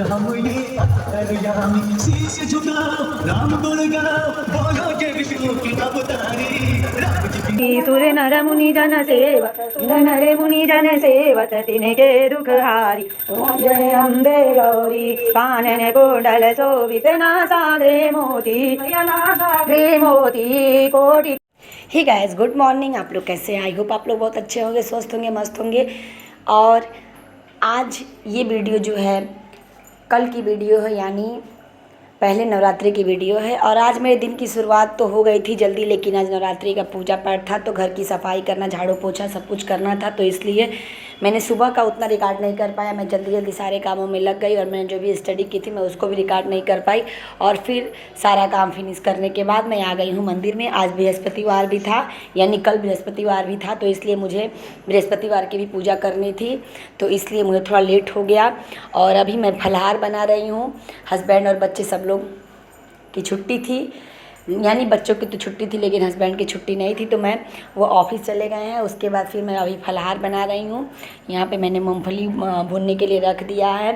हम ये अंतर्यामी शीश झुकाओ राम गुण गाओ बोलो जय विष्णु की अवतारी राम जी की सुर नर मुनि जन सेवक नर मुनि जन सेवक तिनके दुख हारी ओम जय अम्बे गौरी कानन कुंडल शोभित नासा रे मोती कोटि। Hey guys, good morning. आप लोग कैसे हैं? आई होप आप लोग बहुत अच्छे होंगे, स्वस्थ होंगे, मस्त होंगे। और आज ये वीडियो जो है कल की वीडियो है, यानी पहले नवरात्रि की वीडियो है। और आज मेरे दिन की शुरुआत तो हो गई थी जल्दी, लेकिन आज नवरात्रि का पूजा पाठ था तो घर की सफाई करना, झाड़ू पोछा सब कुछ करना था, तो इसलिए मैंने सुबह का उतना रिकॉर्ड नहीं कर पाया। मैं जल्दी जल्दी सारे कामों में लग गई और मैंने जो भी स्टडी की थी मैं उसको भी रिकॉर्ड नहीं कर पाई। और फिर सारा काम फिनिश करने के बाद मैं आ गई हूँ मंदिर में। आज बृहस्पतिवार भी था, यानी कल बृहस्पतिवार भी था, तो इसलिए मुझे बृहस्पतिवार की भी पूजा करनी थी, तो इसलिए मुझे थोड़ा लेट हो गया। और अभी मैं फलाहार बना रही हूँ। हस्बैंड और बच्चे सब लोग की छुट्टी थी, यानी बच्चों की तो छुट्टी थी लेकिन हस्बैंड की छुट्टी नहीं थी, तो वो ऑफिस चले गए हैं। उसके बाद फिर मैं अभी फलाहार बना रही हूँ। यहाँ पे मैंने मूंगफली भूनने के लिए रख दिया है।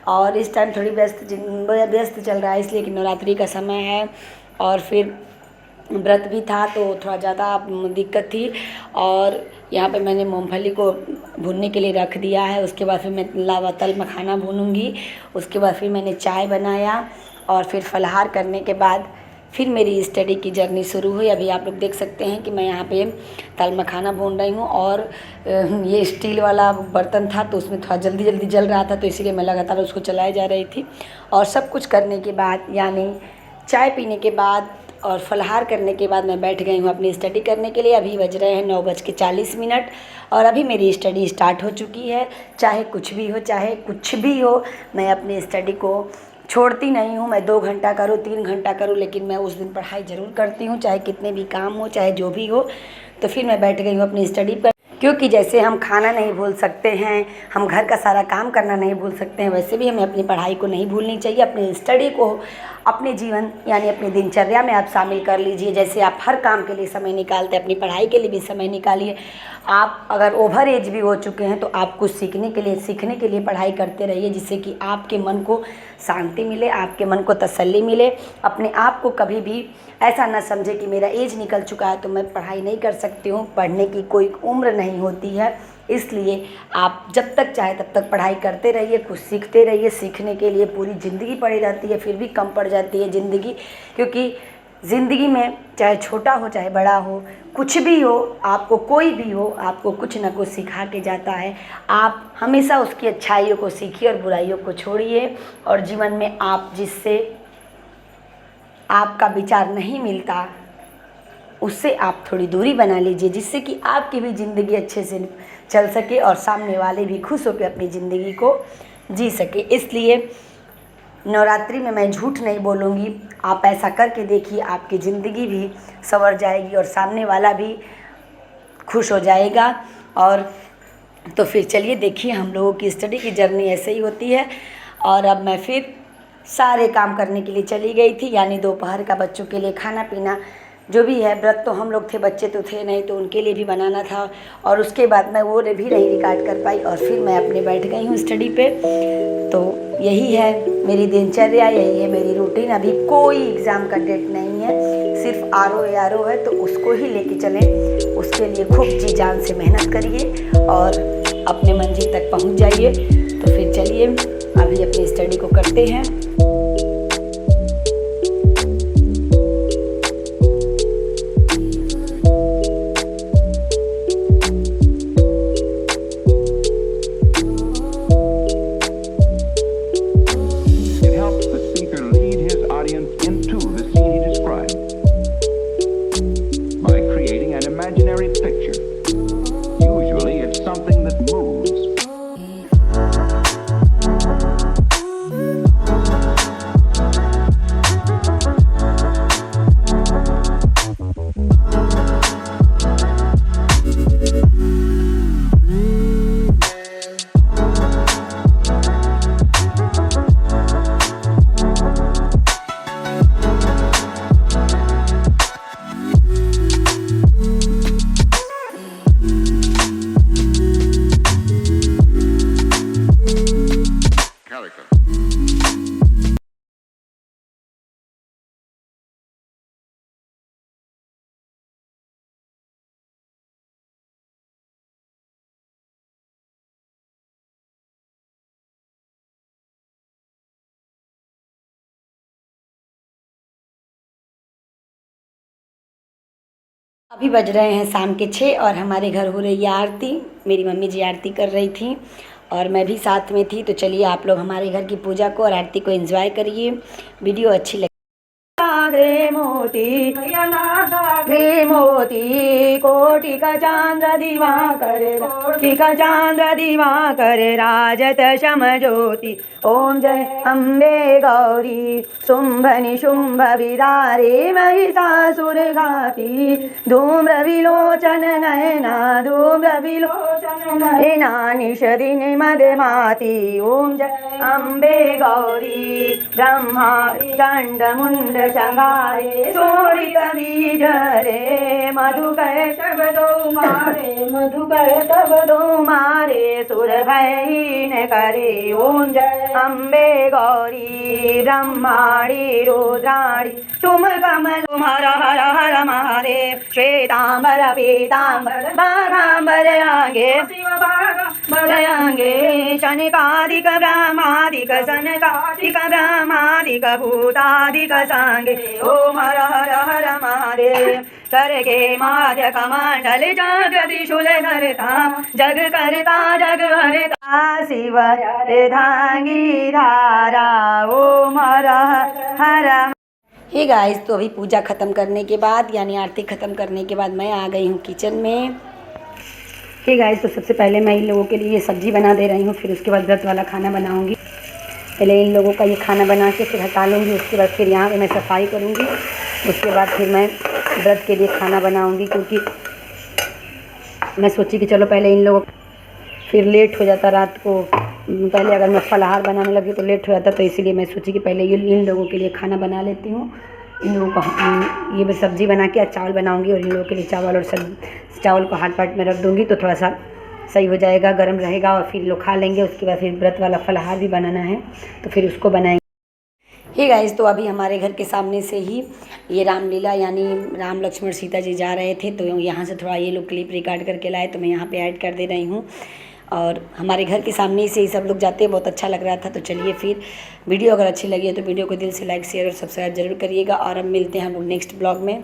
और इस टाइम थोड़ी व्यस्त चल रहा है, इसलिए कि नवरात्रि का समय है और फिर व्रत भी था तो थोड़ा ज़्यादा दिक्कत थी। और यहाँ पे मैंने मूंगफली को भूनने के लिए रख दिया है। उसके बाद फिर मैं लावातल मखाना भूनूंगी। उसके बाद फिर मैंने चाय बनाया और फिर फलाहार करने के बाद फिर मेरी स्टडी की जर्नी शुरू हुई। अभी आप लोग देख सकते हैं कि मैं यहाँ पे तल मखाना भून रही हूँ। और ये स्टील वाला बर्तन था तो उसमें थोड़ा जल्दी जल्दी जल रहा था, तो इसीलिए मैं लगातार उसको चलाए जा रही थी। और सब कुछ करने के बाद, यानी चाय पीने के बाद और फलाहार करने के बाद मैं बैठ गई हूँ अपनी स्टडी करने के लिए। अभी बज रहे हैं 9:40 और अभी मेरी स्टडी स्टार्ट हो चुकी है। चाहे कुछ भी हो, मैं अपनी स्टडी को छोड़ती नहीं हूँ। मैं 2 घंटा करूँ, 3 घंटा करूँ, लेकिन मैं उस दिन पढ़ाई ज़रूर करती हूँ, चाहे कितने भी काम हो, चाहे जो भी हो। तो फिर मैं बैठ गई हूँ अपनी स्टडी पर, क्योंकि जैसे हम खाना नहीं भूल सकते हैं, हम घर का सारा काम करना नहीं भूल सकते हैं, वैसे भी हमें अपनी पढ़ाई को नहीं भूलनी चाहिए। अपनी स्टडी को अपने जीवन यानी अपनी दिनचर्या में आप शामिल कर लीजिए। जैसे आप हर काम के लिए समय निकालते हैं, अपनी पढ़ाई के लिए भी समय निकालिए। आप अगर ओवर एज भी हो चुके हैं तो आप कुछ सीखने के लिए पढ़ाई करते रहिए, जिससे कि आपके मन को शांति मिले, आपके मन को तसल्ली मिले। अपने आप को कभी भी ऐसा ना समझे कि मेरा एज निकल चुका है तो मैं पढ़ाई नहीं कर सकती हूँ। पढ़ने की कोई उम्र नहीं होती है, इसलिए आप जब तक चाहे तब तक पढ़ाई करते रहिए, कुछ सीखते रहिए। सीखने के लिए पूरी ज़िंदगी पड़ी जाती है, फिर भी कम पड़ जाती है ज़िंदगी, क्योंकि ज़िंदगी में चाहे छोटा हो चाहे बड़ा हो, कुछ भी हो, आपको कोई भी हो, आपको कुछ ना कुछ सिखा के जाता है। आप हमेशा उसकी अच्छाइयों को सीखिए और बुराइयों को छोड़िए। और जीवन में आप जिससे आपका विचार नहीं मिलता उससे आप थोड़ी दूरी बना लीजिए, जिससे कि आपकी भी ज़िंदगी अच्छे से चल सके और सामने वाले भी खुश होकर अपनी ज़िंदगी को जी सके। इसलिए नवरात्रि में मैं झूठ नहीं बोलूँगी, आप ऐसा करके देखिए, आपकी ज़िंदगी भी संवर जाएगी और सामने वाला भी खुश हो जाएगा। और तो फिर चलिए देखिए, हम लोगों की स्टडी की जर्नी ऐसे ही होती है। और अब मैं फिर सारे काम करने के लिए चली गई थी, यानी दोपहर का बच्चों के लिए खाना पीना जो भी है, व्रत तो हम लोग थे, बच्चे तो थे नहीं, तो उनके लिए भी बनाना था। और उसके बाद मैं वो भी नहीं रिकॉर्ड कर पाई और फिर मैं अपने बैठ गई हूँ स्टडी पे। तो यही है मेरी दिनचर्या, यही है मेरी रूटीन। अभी कोई एग्ज़ाम का डेट नहीं है, सिर्फ आर ओ है, तो उसको ही लेके चलें। उसके लिए खूब जी जान से मेहनत करिए और अपने मंजिल तक पहुँच जाइए। तो फिर चलिए अभी अपनी स्टडी को करते हैं। Imaginary picture. Usually it's something that moves. अभी बज रहे हैं शाम के 6 और हमारे घर हो रही है आरती। मेरी मम्मी जी आरती कर रही थी और मैं भी साथ में थी। तो चलिए आप लोग हमारे घर की पूजा को और आरती को एंजॉय करिए। वीडियो अच्छी लगी। रे मोती कोटि का चांद्र दिवाकर कोटि का चांद्र दिवाकर राजत शम ज्योति। ओम जय अम्बे गौरी शुंभ निशुंभ विदारे महिषासुर घाती धूम्र विलोचन नयना धूम्र विलोचन नयना निषदिन मदमाती। ओम जय अम्बे गौरी ब्रह्मारी दंड मुंड संगारे सूरित बीज रे मधुकर तब दो मारे सुर भयहीन करे। ओम जय अम्बे गौरी ब्रह्माणी रुद्राणी तुम कमल हर हर हर महादेव श्वेतांबर पीतांबर बाघांबर आगे आगे शनिकादिक ब्रह्मादिक सनकादिक ब्रह्मादिक भूतादिक सांगे। ओम हर हर हर महादेव करके माध्य कमंडल जग त्रिशूल धरता जग करता जग हरता शिव धांगी धारा। ओम हर हर। हे गाइस, तो अभी पूजा ख़त्म करने के बाद यानी आरती ख़त्म करने के बाद मैं आ गई हूँ किचन में। हे गाइस, तो सबसे पहले मैं इन लोगों के लिए सब्जी बना दे रही हूँ, फिर उसके बाद व्रत वाला खाना बनाऊँगी। पहले इन लोगों का ये खाना बना के फिर हटा लूँगी, उसके बाद फिर यहाँ पे मैं सफाई करूँगी, उसके बाद फिर मैं व्रत के लिए खाना बनाऊँगी। क्योंकि मैं सोची कि चलो पहले इन लोगों फिर लेट हो जाता रात को, पहले अगर मैं फलाहार बनाने लगी तो लेट हो जाता, तो इसीलिए मैं सोची कि पहले इन लोगों के लिए खाना बना लेती हूँ। इन लोगों को ये सब्ज़ी बना के चावल बनाऊँगी और इन लोगों के लिए चावल और चावल को हाथ पाट में रख दूँगी तो थोड़ा सा सही हो जाएगा, गर्म रहेगा और फिर लोग खा लेंगे। उसके बाद फिर व्रत वाला फलाहार भी बनाना है तो फिर उसको बनाएंगे। हे गाइस, तो अभी हमारे घर के सामने से ही ये रामलीला यानी राम लक्ष्मण सीता जी जा रहे थे, तो यहाँ से थोड़ा ये लोग क्लिप रिकॉर्ड करके लाए तो मैं यहाँ पे ऐड कर दे रही हूँ। और हमारे घर के सामने से ही सब लोग जाते हैं, बहुत अच्छा लग रहा था। तो चलिए फिर वीडियो अगर अच्छी लगी है तो वीडियो को दिल से लाइक शेयर और सब्सक्राइब जरूर करिएगा। और अब मिलते हैं हम लोग नेक्स्ट ब्लॉग में।